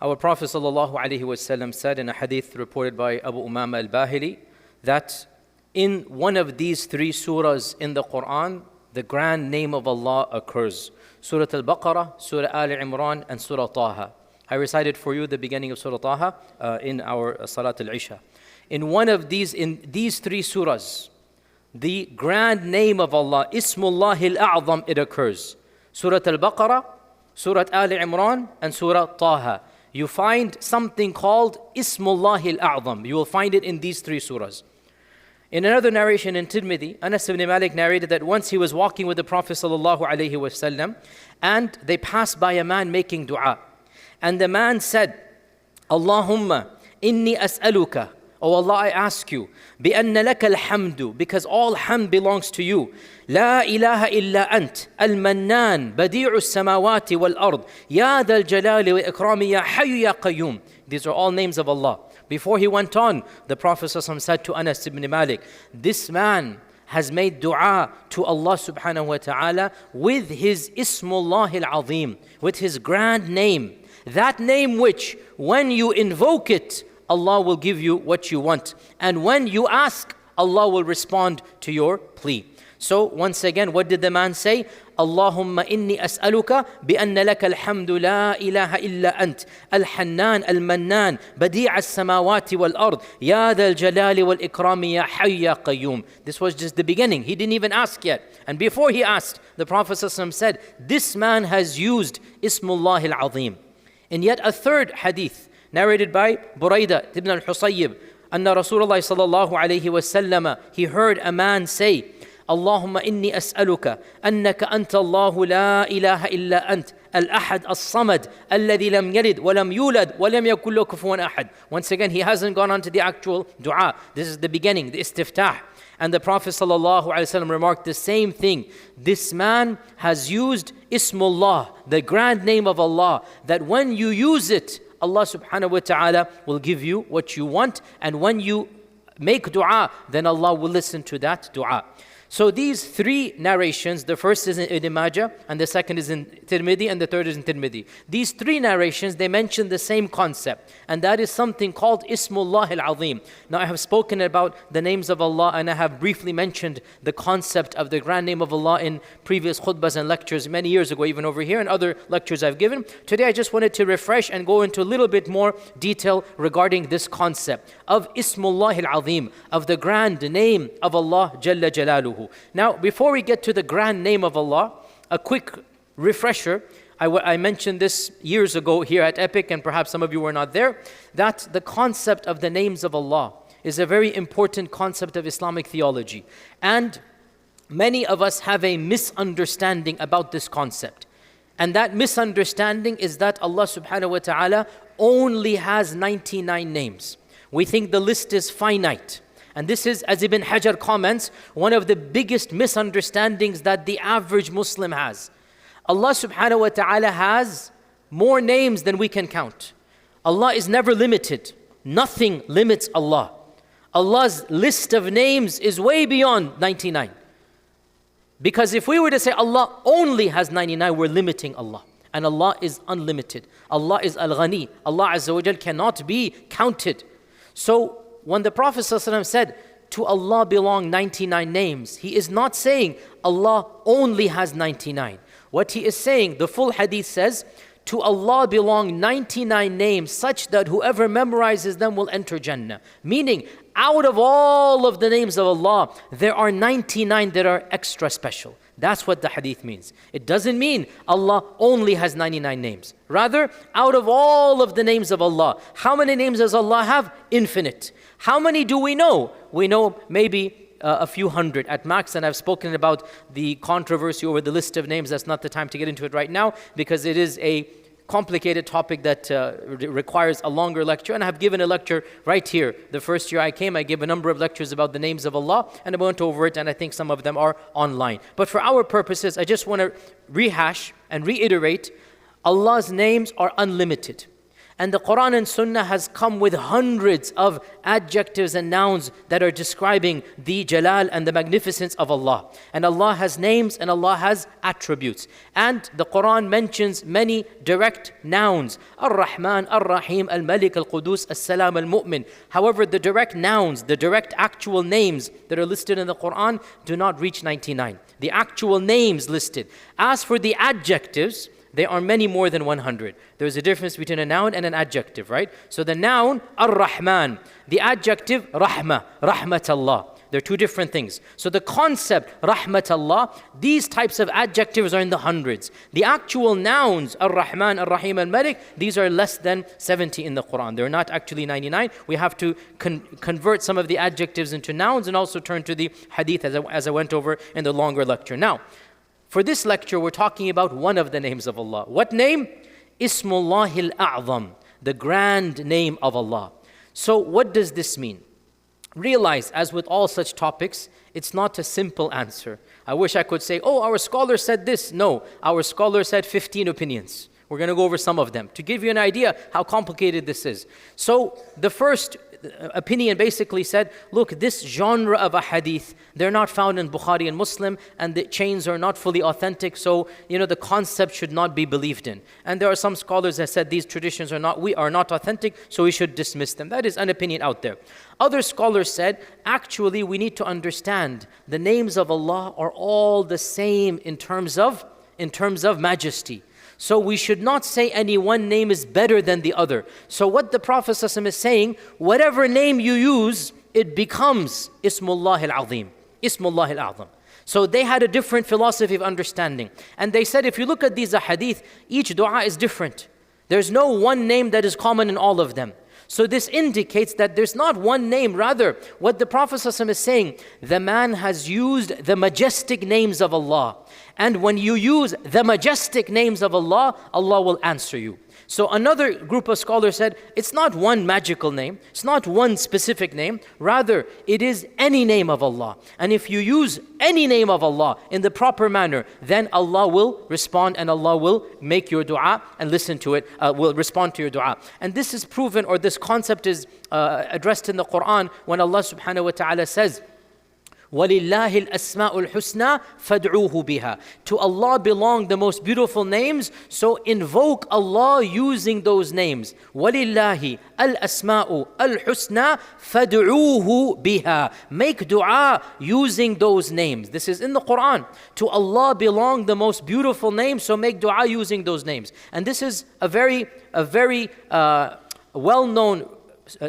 Our Prophet ﷺ said in a hadith reported by Abu Umama al-Bahili that in one of these three surahs in the Quran, the grand name of Allah occurs. Surah Al-Baqarah, Surah Al-Imran, and Surah Taha. I recited for you the beginning of Surah Taha in our Salat al-Isha. In these three surahs, the grand name of Allah, Ismullah al-A'zam, it occurs. Surah Al-Baqarah, Surah Al-Imran, and Surah Taha. You find something called Ismullah al-A'zam. You will find it in these three surahs. In another narration in Tirmidhi, Anas ibn Malik narrated that once he was walking with the Prophet ﷺ, and they passed by a man making dua. And the man said, Allahumma inni as'aluka, O Allah, I ask you, بِأَنَّ لَكَ الْحَمْدُ, because all hamd belongs to you. لا إله إلا أنت المنان بديع السماوات والأرض يا ذا الجلال والإكرام يا حي يا قيوم. These are all names of Allah. Before he went on, the Prophet ﷺ said to Anas ibn Malik, this man has made dua to Allah subhanahu wa ta'ala with his Ismullah al-Azim, with his grand name. That name which, when you invoke it, Allah will give you what you want. And when you ask, Allah will respond to your plea. So once again, what did the man say? Allahumma inni as'aluka bi'anna laka alhamdu la ilaha illa ant al-hannan al-mannan badi' as-samawati wal-ard ya dhal jalali wal-ikrami ya hayy ya qayyum. This was just the beginning. He didn't even ask yet. And before he asked, the Prophet ﷺ said, this man has used Ismullah al-Azim. And yet a third hadith narrated by Buraidah ibn al-Husayyib, anna Rasulullah sallallahu alayhi wa sallam, he heard a man say, اللهم إني أسألك أنك أنت الله لا إله إلا أنت الأحد الصمد الذي لم يلد ولم يولد ولم يكن له كفوا أحد. Once again, he hasn't gone on to the actual dua. This is the beginning, the istiftah. And the Prophet ﷺ remarked the same thing. This man has used Ismullah, the grand name of Allah, that when you use it, Allah subhanahu wa ta'ala will give you what you want. And when you make dua, then Allah will listen to that dua. So these three narrations, the first is in Ibn Majah, and the second is in Tirmidhi, and the third is in Tirmidhi. These three narrations, they mention the same concept, and that is something called Ismullah al-Azim. Now I have spoken about the names of Allah, and I have briefly mentioned the concept of the grand name of Allah in previous khutbahs and lectures many years ago, even over here, and other lectures I've given. Today I just wanted to refresh and go into a little bit more detail regarding this concept of Ismullah al-Azim, of the grand name of Allah Jalla Jalaluhu. Now, before we get to the grand name of Allah, a quick refresher. I mentioned this years ago here at Epic, and perhaps some of you were not there, that the concept of the names of Allah is a very important concept of Islamic theology. And many of us have a misunderstanding about this concept. And that misunderstanding is that Allah subhanahu wa ta'ala only has 99 names. We think the list is finite. And this is, as Ibn Hajar comments, one of the biggest misunderstandings that the average Muslim has. Allah subhanahu wa ta'ala has more names than we can count. Allah is never limited. Nothing limits Allah. Allah's list of names is way beyond 99. Because if we were to say Allah only has 99, we're limiting Allah. And Allah is unlimited. Allah is Al-Ghani. Allah Azza wa Jal cannot be counted. So when the Prophet ﷺ said, to Allah belong 99 names, he is not saying Allah only has 99. What he is saying, the full hadith says, to Allah belong 99 names such that whoever memorizes them will enter Jannah. Meaning, out of all of the names of Allah, there are 99 that are extra special. That's what the hadith means. It doesn't mean Allah only has 99 names. Rather, out of all of the names of Allah, how many names does Allah have? Infinite. How many do we know? We know maybe a few hundred at max, and I've spoken about the controversy over the list of names. That's not the time to get into it right now, because it is a complicated topic that requires a longer lecture, and I have given a lecture right here. The first year I came, I gave a number of lectures about the names of Allah, and I went over it, and I think some of them are online. But for our purposes, I just want to rehash and reiterate, Allah's names are unlimited. And the Quran and Sunnah has come with hundreds of adjectives and nouns that are describing the jalal and the magnificence of Allah. And Allah has names and Allah has attributes. And the Quran mentions many direct nouns. Ar-Rahman, Ar-Rahim, Al-Malik, Al-Qudus, As-Salam, Al-Mu'min. However, the direct nouns, the direct actual names that are listed in the Quran do not reach 99. The actual names listed. As for the adjectives, there are many more than 100. There's a difference between a noun and an adjective, right? So the noun, Ar-Rahman. The adjective, Rahmah, Rahmatallah. They're two different things. So the concept, Rahmatallah, these types of adjectives are in the hundreds. The actual nouns, Ar-Rahman, Ar-Rahim, Al-Malik, these are less than 70 in the Quran. They're not actually 99. We have to convert some of the adjectives into nouns and also turn to the hadith as I went over in the longer lecture. Now, for this lecture, we're talking about one of the names of Allah. What name? Ismullahil A'zam, the grand name of Allah. So what does this mean? Realize, as with all such topics, it's not a simple answer. I wish I could say, oh, our scholar said this. No, our scholar said 15 opinions. We're going to go over some of them to give you an idea how complicated this is. So the first opinion basically said, look, this genre of a hadith, they're not found in Bukhari and Muslim, and the chains are not fully authentic, so the concept should not be believed in. And there are some scholars that said these traditions are not authentic, so we should dismiss them. That is an opinion out there. Other scholars said, actually we need to understand the names of Allah are all the same in terms of majesty. So we should not say any one name is better than the other. So what the Prophet ﷺ is saying, whatever name you use, it becomes Ismullah al-Azim, Ismullah al-Azam. So they had a different philosophy of understanding. And they said, if you look at these ahadith, each dua is different. There's no one name that is common in all of them. So this indicates that there's not one name. Rather, what the Prophet ﷺ is saying, the man has used the majestic names of Allah. And when you use the majestic names of Allah, Allah will answer you. So another group of scholars said, it's not one magical name, it's not one specific name, rather it is any name of Allah. And if you use any name of Allah in the proper manner, then Allah will respond and Allah will make your dua and listen to it, will respond to your dua. And this is proven, or this concept is addressed in the Quran when Allah subhanahu wa ta'ala says, وَلِلَّهِ الْأَسْمَاءُ الْحُسْنَى فَادْعُوهُ بِهَا. To Allah belong the most beautiful names, so invoke Allah using those names. وَلِلَّهِ الْأَسْمَاءُ الْحُسْنَى فَادْعُوهُ بِهَا. Make dua using those names. This is in the Quran. To Allah belong the most beautiful names, so make dua using those names. And this is a very well-known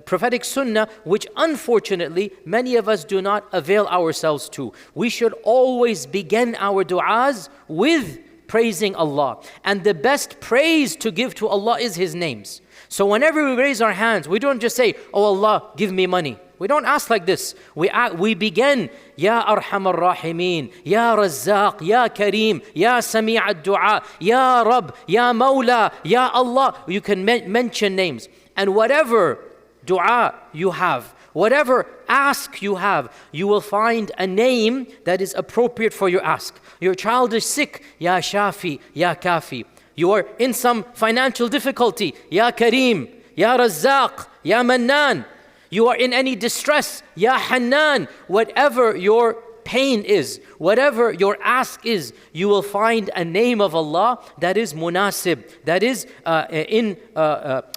prophetic sunnah, which unfortunately many of us do not avail ourselves to. We should always begin our du'as with praising Allah. And the best praise to give to Allah is His names. So whenever we raise our hands, we don't just say, oh Allah, give me money. We don't ask like this. We begin, Ya Arhamar Rahimin, Ya Razzaq, Ya Kareem, Ya Sami' ad-Du'a, Ya Rabb, Ya Mawla, Ya Allah. You can mention names. And whatever dua you have, whatever ask you have, you will find a name that is appropriate for your ask. Your child is sick, Ya Shafi, Ya Kafi. You are in some financial difficulty, Ya Kareem, Ya Razzaq, Ya Mannan. You are in any distress, Ya Hannan. Whatever your pain is, whatever your ask is, you will find a name of Allah that is munasib, that is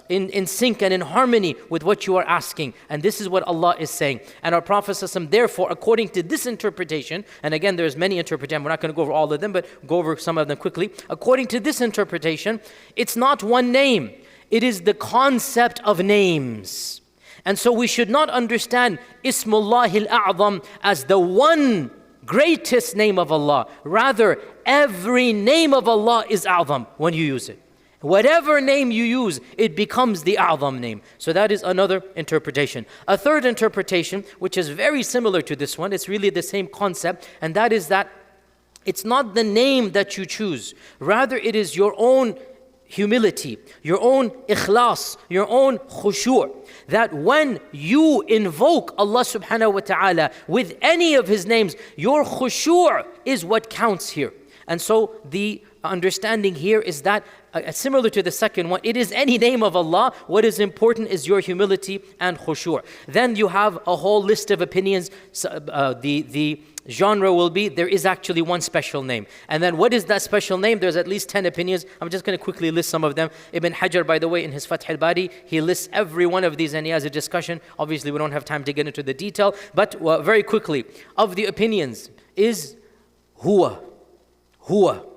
in sync and in harmony with what you are asking. And this is what Allah is saying. And our Prophet ﷺ, therefore, according to this interpretation, and again there's many interpretations, we're not going to go over all of them, but go over some of them quickly. According to this interpretation, it's not one name, it is the concept of names. And so we should not understand Ismullahil A'zam as the one greatest name of Allah. Rather, every name of Allah is A'zam when you use it. Whatever name you use, it becomes the A'zam name. So that is another interpretation. A third interpretation, which is very similar to this one, it's really the same concept, and that is that it's not the name that you choose. Rather, it is your own humility, your own ikhlas, your own khushu', that when you invoke Allah subhanahu wa ta'ala with any of His names, your khushu' is what counts here. And so the understanding here is that similar to the second one, it is any name of Allah. What is important is your humility and khushu'. Then you have a whole list of opinions. The genre will be, there is actually one special name. And then what is that special name? There's at least 10 opinions. I'm just going to quickly list some of them. Ibn Hajar, by the way, in his Fath al-Bari, he lists every one of these and he has a discussion. Obviously, we don't have time to get into the detail. But very quickly, of the opinions is huwa. Huwa.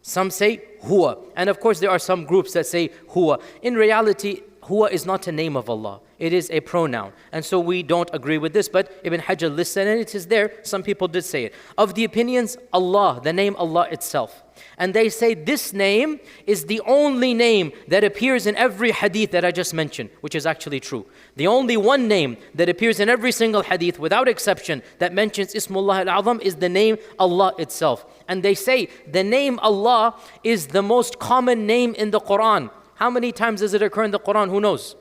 Some say huwa. And of course, there are some groups that say huwa. In reality, huwa is not a name of Allah. It is a pronoun. And so we don't agree with this, but Ibn Hajar lists it and it is there. Some people did say it. Of the opinions, Allah, the name Allah itself. And they say this name is the only name that appears in every hadith that I just mentioned, which is actually true. The only one name that appears in every single hadith without exception that mentions Ismullah al-Azam is the name Allah itself. And they say the name Allah is the most common name in the Quran. How many times does it occur in the Quran? Who knows?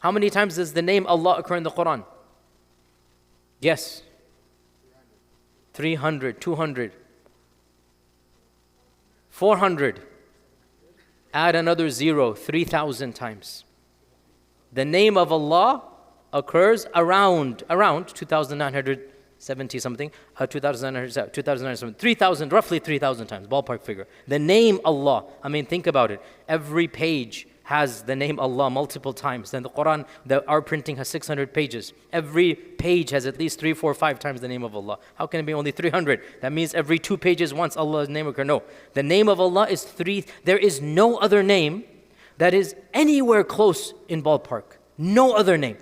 How many times does the name Allah occur in the Quran? Yes. 300, 200, 400. Add another 0, 3,000 times. The name of Allah occurs around 2,970 something, 2,970, 3,000, roughly 3,000 times, ballpark figure. The name Allah, I mean, think about it. Every page has the name Allah multiple times. And the Quran, our printing has 600 pages. Every page has at least 3, 4, 5 times the name of Allah. How can it be only 300? That means every 2 pages once Allah's name occurs. No, the name of Allah is 3. There is no other name that is anywhere close in ballpark. No other name.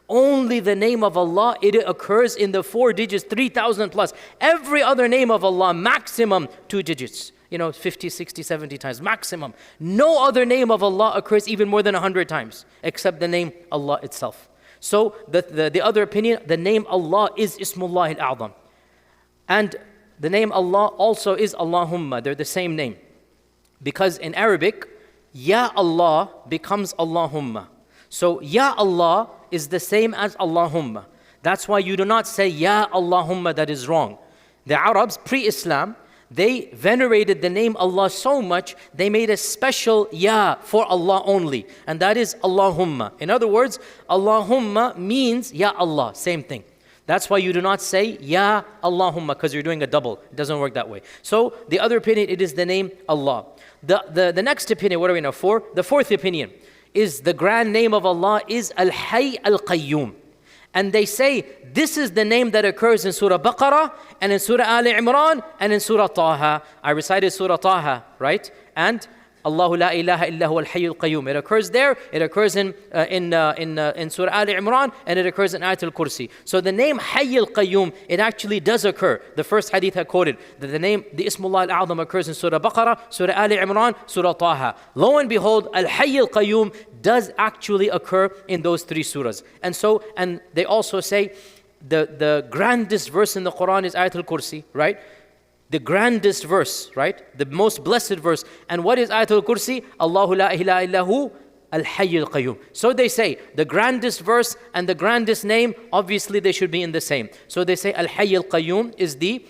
Only the name of Allah, it occurs in the 4 digits, 3,000 plus. Every other name of Allah, maximum 2 digits. 50, 60, 70 times, maximum. No other name of Allah occurs even more than 100 times, except the name Allah itself. So the other opinion, the name Allah is Ismullah al-A'zam. And the name Allah also is Allahumma. They're the same name. Because in Arabic, Ya Allah becomes Allahumma. So Ya Allah is the same as Allahumma. That's why you do not say Ya Allahumma, that is wrong. The Arabs, pre-Islam, they venerated the name Allah so much, they made a special Ya for Allah only. And that is Allahumma. In other words, Allahumma means Ya Allah, same thing. That's why you do not say Ya Allahumma, because you're doing a double. It doesn't work that way. So the other opinion, it is the name Allah. The next opinion, what are we now for? The fourth opinion is the grand name of Allah is Al-Hayy Al-Qayyum. And they say this is the name that occurs in Surah Baqarah and in Surah Al Imran and in Surah Taha. I recited Surah Taha, right? And Allahu la ilaha illa huwa al-Hayy al-Qayyum. It occurs there. It occurs in Surah Al Imran and it occurs in Ayat al-Kursi. So the name Hayy al-Qayyum, it actually does occur. The first hadith I quoted that the Ismullah al-A'zam occurs in Surah Baqarah, Surah Al Imran, Surah Taha. Lo and behold, Al-Hayy al-Qayyum does actually occur in those 3 surahs. And they also say the grandest verse in the Quran is Ayat al-Kursi, right? The grandest verse, right? The most blessed verse. And what is Ayat al-Kursi? Allahu la ilaha illahu al-Hayy al-Qayyum. So they say the grandest verse and the grandest name, obviously they should be in the same. So they say Al-Hayy al-Qayyum is the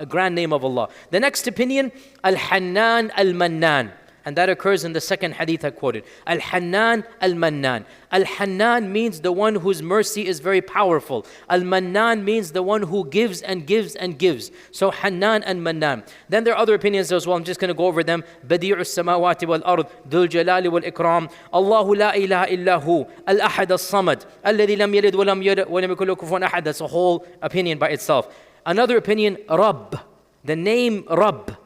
grand name of Allah. The next opinion, Al-Hannan al-Mannan. And that occurs in the second hadith I quoted. Al-Hannan al-Mannan. Al-Hannan means the one whose mercy is very powerful. Al-Mannan means the one who gives and gives and gives. So Hannan and Mannan. Then there are other opinions as well. I'm just going to go over them. Badi'u as-samawati wal-ard. Dhul jalali wal-ikram. Allahu la ilaha illa hu. Al-Ahad as-Samad. Alladhi lam yalid wa lam yakul lahu kufuwan ahad. That's a whole opinion by itself. Another opinion, Rabb. The name Rabb.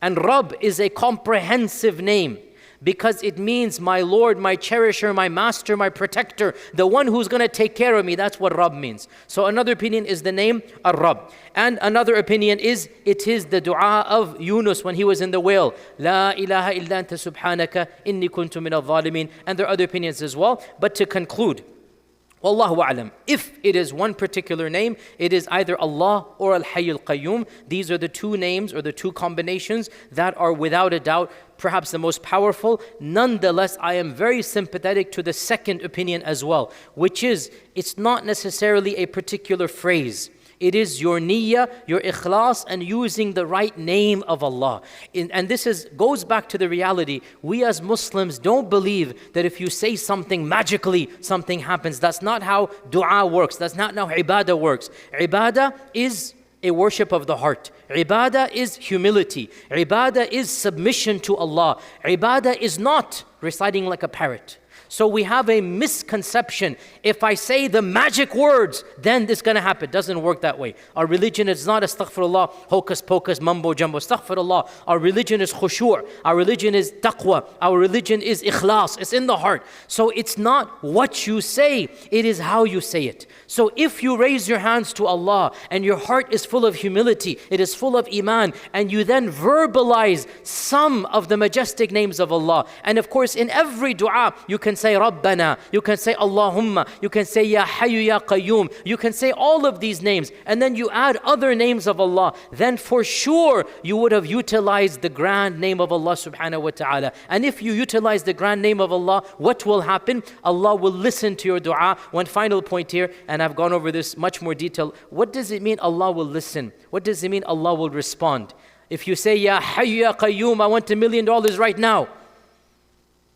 And Rabb is a comprehensive name because it means my Lord, my cherisher, my master, my protector, the one who's going to take care of me. That's what Rabb means. So another opinion is the name Ar-Rabb. And another opinion is it is the dua of Yunus when he was in the whale. La ilaha illa anta subhanaka inni kuntu min al-zalimin. And there are other opinions as well. But to conclude, Wallahu a'lam. If it is one particular name, it is either Allah or Al-Hayy al-Qayyum. These are the 2 names or the 2 combinations that are without a doubt perhaps the most powerful. Nonetheless, I am very sympathetic to the second opinion as well, which is it's not necessarily a particular phrase. It is your niyyah, your ikhlas, and using the right name of Allah. And this goes back to the reality. We as Muslims don't believe that if you say something magically, something happens. That's not how dua works. That's not how ibadah works. Ibadah is a worship of the heart. Ibadah is humility. Ibadah is submission to Allah. Ibadah is not reciting like a parrot. So we have a misconception. If I say the magic words, then this is going to happen. It doesn't work that way. Our religion is not astaghfirullah, hocus pocus, mumbo jumbo. Astaghfirullah. Our religion is khushu'. Our religion is taqwa. Our religion is ikhlas. It's in the heart. So it's not what you say, it is how you say it. So if you raise your hands to Allah and your heart is full of humility, it is full of iman, and you then verbalize some of the majestic names of Allah. And of course, in every dua, you can say Rabbana, you can say Allahumma, you can say Ya Hayyu Ya Qayyum, you can say all of these names, and then you add other names of Allah, then for sure you would have utilized the grand name of Allah subhanahu wa ta'ala. And if you utilize the grand name of Allah, what will happen? Allah will listen to your dua. One final point here, and I've gone over this much more detail. What does it mean Allah will listen? What does it mean Allah will respond? If you say Ya Hayyu Ya Qayyum, I want $1 million right now,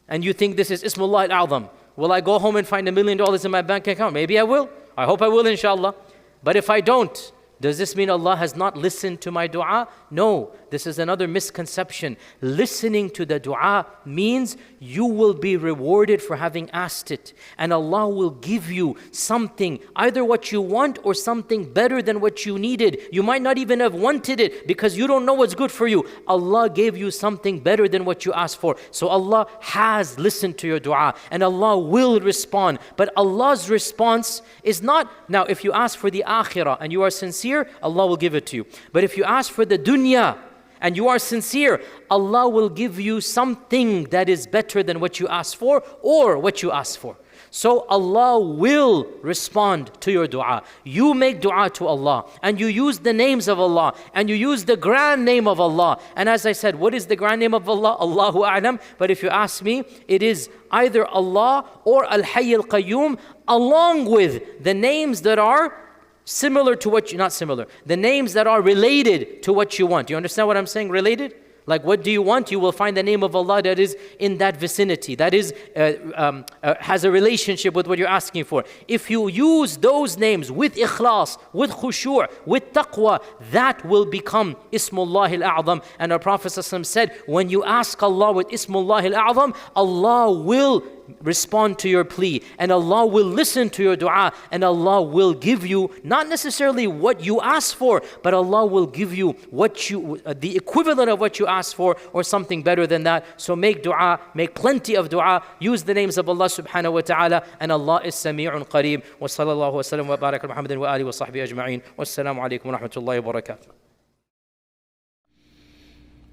and you think this is Ismullah al-A'zam, will I go home and find $1 million in my bank account? Maybe I will. I hope I will, inshallah. But if I don't, does this mean Allah has not listened to my dua? No, this is another misconception. Listening to the dua means you will be rewarded for having asked it. And Allah will give you something, either what you want or something better than what you needed. You might not even have wanted it because you don't know what's good for you. Allah gave you something better than what you asked for. So Allah has listened to your dua and Allah will respond. But Allah's response is not, now if you ask for the akhirah and you are sincere, Allah will give it to you. But if you ask for the dunya and you are sincere, Allah will give you something that is better than what you asked for or what you asked for. So Allah will respond to your dua. You make dua to Allah and you use the names of Allah and you use the grand name of Allah. And as I said, what is the grand name of Allah? Allahu A'lam. But if you ask me, it is either Allah or Al-Hayy Al-Qayyum, along with the names that are similar to what you, not similar, the names that are related to what you want. Do you understand what I'm saying? Related? Like what do you want? You will find the name of Allah that is in that vicinity, that is has a relationship with what you're asking for. If you use those names with ikhlas, with khushu', with taqwa, that will become Ismullah al-A'zam. And our Prophet ﷺ said, when you ask Allah with Ismullah al-A'zam, Allah will respond to your plea and Allah will listen to your dua and Allah will give you not necessarily what you asked for, but Allah will give you what you the equivalent of what you asked for or something better than that. So make dua, make plenty of dua, use the names of Allah subhanahu wa ta'ala, and Allah is Sami'un Qareeb. Wa sallallahu wa sallam wa baraka ala Muhammadin wa alihi wa sahbihi ajma'in. Wassalamu alaikum wa rahmatullahi wa barakatuh.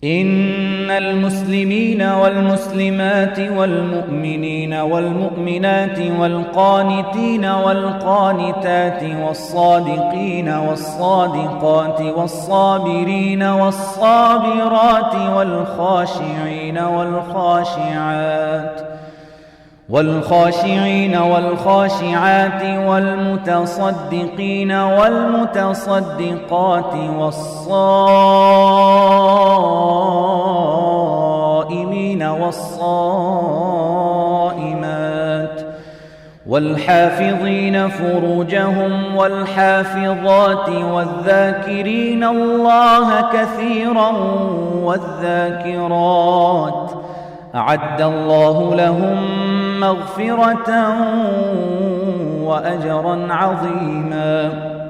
إن المسلمين والمسلمات والمؤمنين والمؤمنات والقانتين والقانتات والصادقين والصادقات والصابرين والصابرات والخاشعين والخاشعين والخاشعات والمتصدقين والمتصدقات والصائمين والصائمات والحافظين فروجهم والحافظات والذاكرين الله كثيرا والذاكرات أعد الله لهم مغفرة وأجرا عظيما.